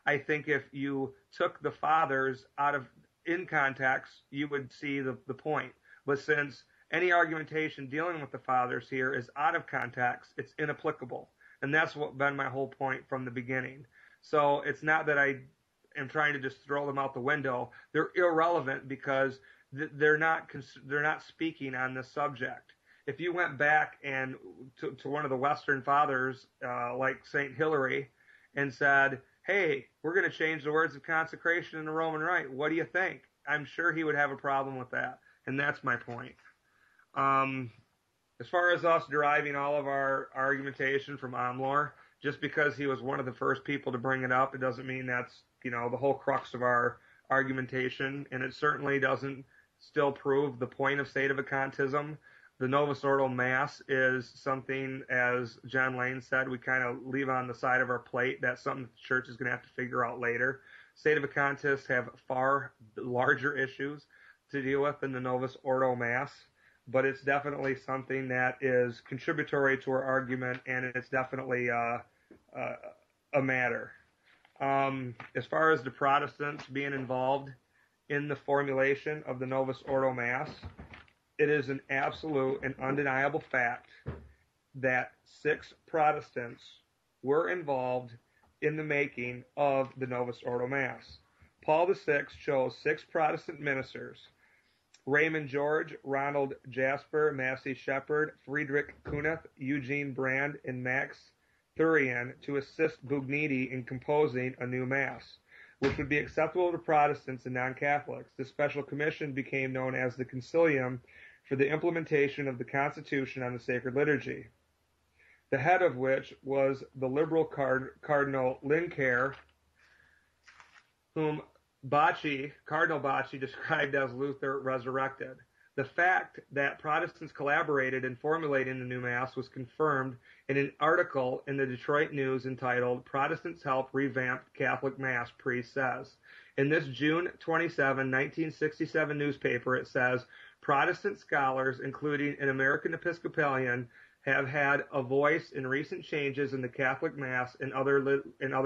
I think if you took the fathers out of in context, you would see the point. But since any argumentation dealing with the fathers here is out of context, it's inapplicable. And that's what been my whole point from the beginning. So it's not that I am trying to just throw them out the window. They're irrelevant because they're not speaking on this subject. If you went back and to one of the Western fathers, like Saint Hilary, and said, "Hey, we're going to change the words of consecration in the Roman Rite. What do you think?" I'm sure he would have a problem with that, and that's my point. Um, as far as us deriving all of our argumentation from Amlor, just because he was one of the first people to bring it up, it doesn't mean that's the whole crux of our argumentation, and it certainly doesn't still prove the point of Sedevacantism. The Novus Ordo Mass is something, as John Lane said, we kind of leave on the side of our plate. That's something the church is going to have to figure out later. Sedevacantists have far larger issues to deal with than the Novus Ordo Mass, but it's definitely something that is contributory to our argument, and it's definitely a matter. As far as the Protestants being involved in the formulation of the Novus Ordo Mass, it is an absolute and undeniable fact that 6 Protestants were involved in the making of the Novus Ordo Mass. Paul VI chose 6 Protestant ministers: Raymond George, Ronald Jasper, Massey Shepard, Friedrich Kuneth, Eugene Brand, and Max Thurian, to assist Bugniti in composing a new Mass, which would be acceptable to Protestants and non-Catholics. This special commission became known as the Concilium for the implementation of the Constitution on the Sacred Liturgy, the head of which was the liberal Cardinal Linacre, whom Cardinal Bacci described as Luther resurrected. The fact that Protestants collaborated in formulating the new Mass was confirmed in an article in the Detroit News entitled "Protestants Help Revamp Catholic Mass," Priest says. In this June 27, 1967 newspaper, it says, "Protestant scholars, including an American Episcopalian, have had a voice in recent changes in the Catholic Mass and other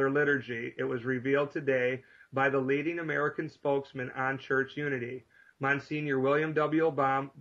liturgy. It was revealed today by the leading American spokesman on church unity. Monsignor William W. Baum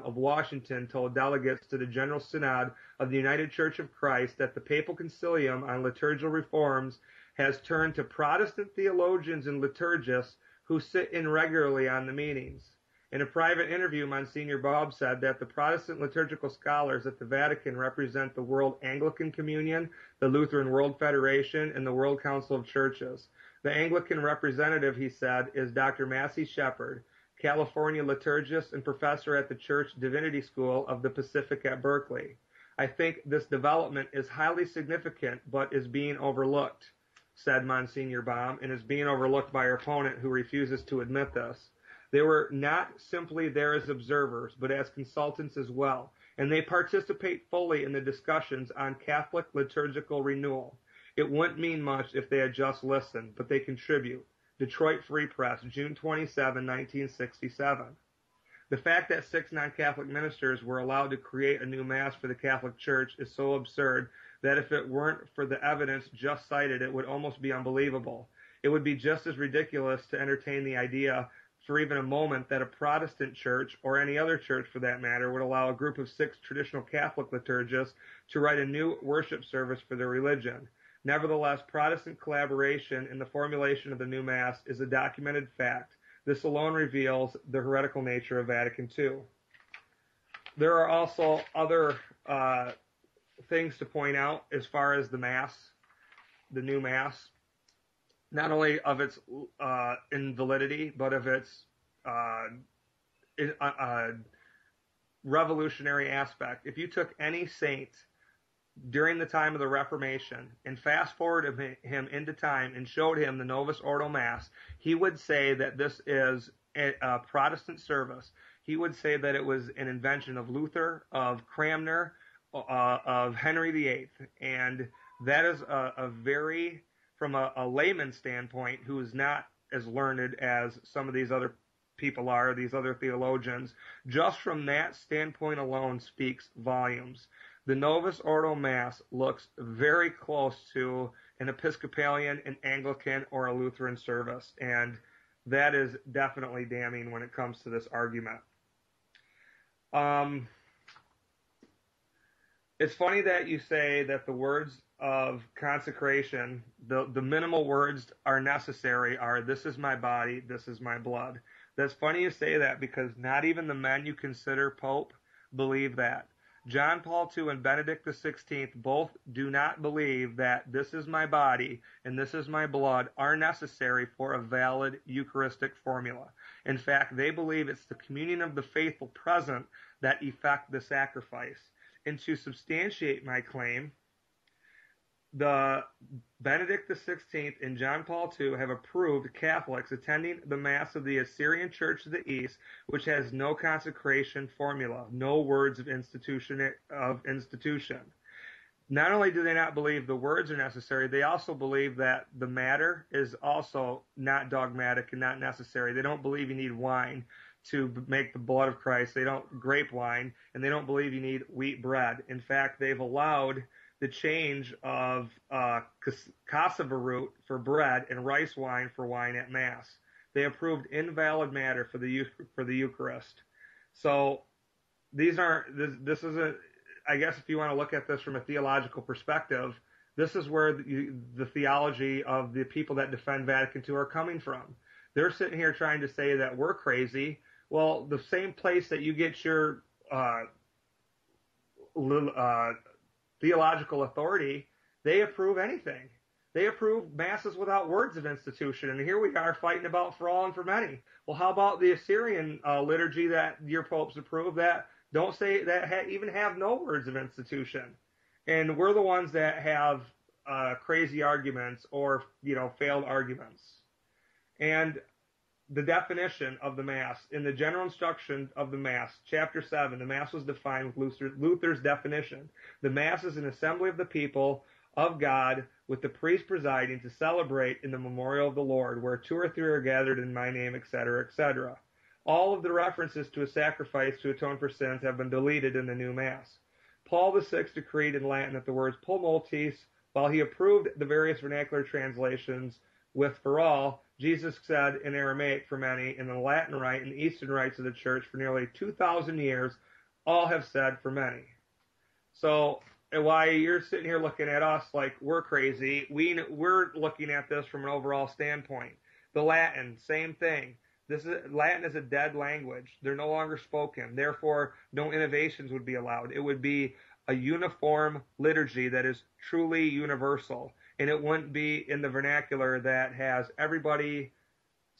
of Washington told delegates to the General Synod of the United Church of Christ that the Papal Concilium on liturgical reforms has turned to Protestant theologians and liturgists who sit in regularly on the meetings." In a private interview, Monsignor Baum said that the Protestant liturgical scholars at the Vatican represent the World Anglican Communion, the Lutheran World Federation, and the World Council of Churches. The Anglican representative, he said, is Dr. Massey Shepard, California liturgist and professor at the Church Divinity School of the Pacific at Berkeley. "I think this development is highly significant but is being overlooked," said Monsignor Baum, and is being overlooked by our opponent, who refuses to admit this. "They were not simply there as observers, but as consultants as well, and they participate fully in the discussions on Catholic liturgical renewal. It wouldn't mean much if they had just listened, but they contribute." Detroit Free Press, June 27, 1967. The fact that 6 non-Catholic ministers were allowed to create a new Mass for the Catholic Church is so absurd that if it weren't for the evidence just cited, it would almost be unbelievable. It would be just as ridiculous to entertain the idea for even a moment that a Protestant church, or any other church for that matter, would allow a group of 6 traditional Catholic liturgists to write a new worship service for their religion. Nevertheless, Protestant collaboration in the formulation of the new Mass is a documented fact. This alone reveals the heretical nature of Vatican II. There are also other things to point out as far as the Mass, the new Mass, not only of its invalidity, but of its revolutionary aspect. If you took any saint during the time of the Reformation and fast forwarded him into time and showed him the Novus Ordo Mass, he would say that this is a Protestant service. He would say that it was an invention of Luther, of Cranmer, of Henry VIII. And that is a very, from a layman standpoint, who is not as learned as some of these other people are, these other theologians, just from that standpoint alone speaks volumes. The Novus Ordo Mass looks very close to an Episcopalian, an Anglican, or a Lutheran service. And that is definitely damning when it comes to this argument. It's funny that you say that the words of consecration, the minimal words are necessary are, this is my body, this is my blood. That's funny you say that because not even the men you consider Pope believe that. John Paul II and Benedict XVI both do not believe that this is my body and this is my blood are necessary for a valid Eucharistic formula. In fact, they believe it's the communion of the faithful present that effect the sacrifice. And to substantiate my claim, the Benedict XVI and John Paul II have approved Catholics attending the Mass of the Assyrian Church of the East, which has no consecration formula, no words of institution. Not only do they not believe the words are necessary, they also believe that the matter is also not dogmatic and not necessary. They don't believe you need wine to make the blood of Christ. They don't grape wine, and they don't believe you need wheat bread. In fact, they've allowed the change of cassava root for bread and rice wine for wine at Mass. They approved invalid matter for the Eucharist. So these aren't. This isn't. I guess if you want to look at this from a theological perspective, this is where the theology of the people that defend Vatican II are coming from. They're sitting here trying to say that we're crazy. Well, the same place that you get your theological authority, they approve anything. They approve masses without words of institution, and here we are fighting about for all and for many. Well, how about the Assyrian liturgy that your popes approve that don't say that even have no words of institution? And we're the ones that have crazy arguments or failed arguments. And the definition of the Mass, in the general instruction of the Mass, chapter 7, the Mass was defined with Luther's definition. The Mass is an assembly of the people of God with the priest presiding to celebrate in the memorial of the Lord, where 2 or 3 are gathered in my name, etc., etc. All of the references to a sacrifice to atone for sins have been deleted in the new Mass. Paul VI decreed in Latin that the words pro multis, while he approved the various vernacular translations with for all, Jesus said in Aramaic for many, and the Latin Rite and Eastern rites of the Church for nearly 2,000 years, all have said for many. So while you're sitting here looking at us like we're crazy, we're looking at this from an overall standpoint. The Latin, same thing. Latin is a dead language. They're no longer spoken. Therefore, no innovations would be allowed. It would be a uniform liturgy that is truly universal. And it wouldn't be in the vernacular that has everybody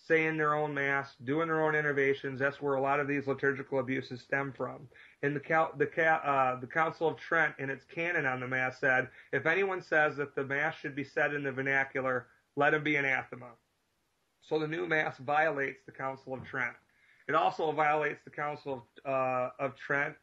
saying their own Mass, doing their own innovations. That's where a lot of these liturgical abuses stem from. And the Council of Trent, in its canon on the Mass, said, if anyone says that the Mass should be said in the vernacular, let him be anathema. So the new Mass violates the Council of Trent. It also violates the Council of Trent.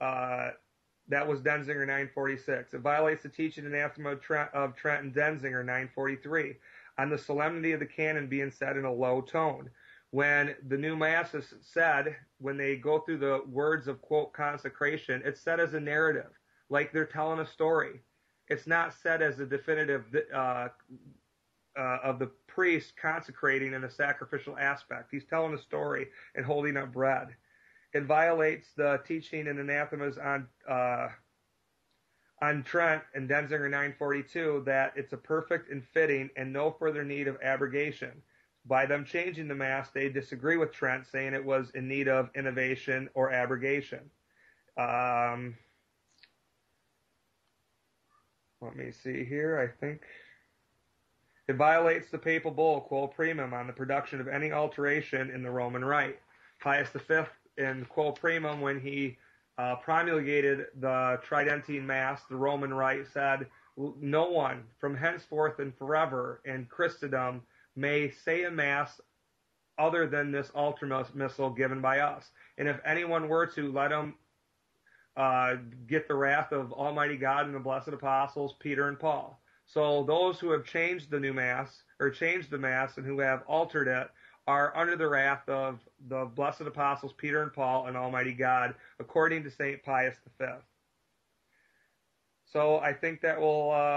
That was Denzinger 946. It violates the teaching anathema of Trent and Denzinger 943 on the solemnity of the canon being said in a low tone. When the new Mass is said, when they go through the words of, quote, consecration, it's said as a narrative, like they're telling a story. It's not said as a definitive of the priest consecrating in a sacrificial aspect. He's telling a story and holding up bread. It violates the teaching and anathemas on Trent and Denzinger 942 that it's a perfect and fitting and no further need of abrogation. By them changing the Mass, they disagree with Trent, saying it was in need of innovation or abrogation. Let me see here. I think it violates the papal bull, quo primum, on the production of any alteration in the Roman Rite. Pius V, in quo primum, when he promulgated the Tridentine Mass, the Roman Rite, said, no one from henceforth and forever in Christendom may say a Mass other than this altar missal given by us. And if anyone were to, let him get the wrath of Almighty God and the blessed apostles, Peter and Paul. So those who have changed the new Mass, or changed the Mass, and who have altered it, are under the wrath of the blessed apostles Peter and Paul and Almighty God, according to St. Pius V. So I think that will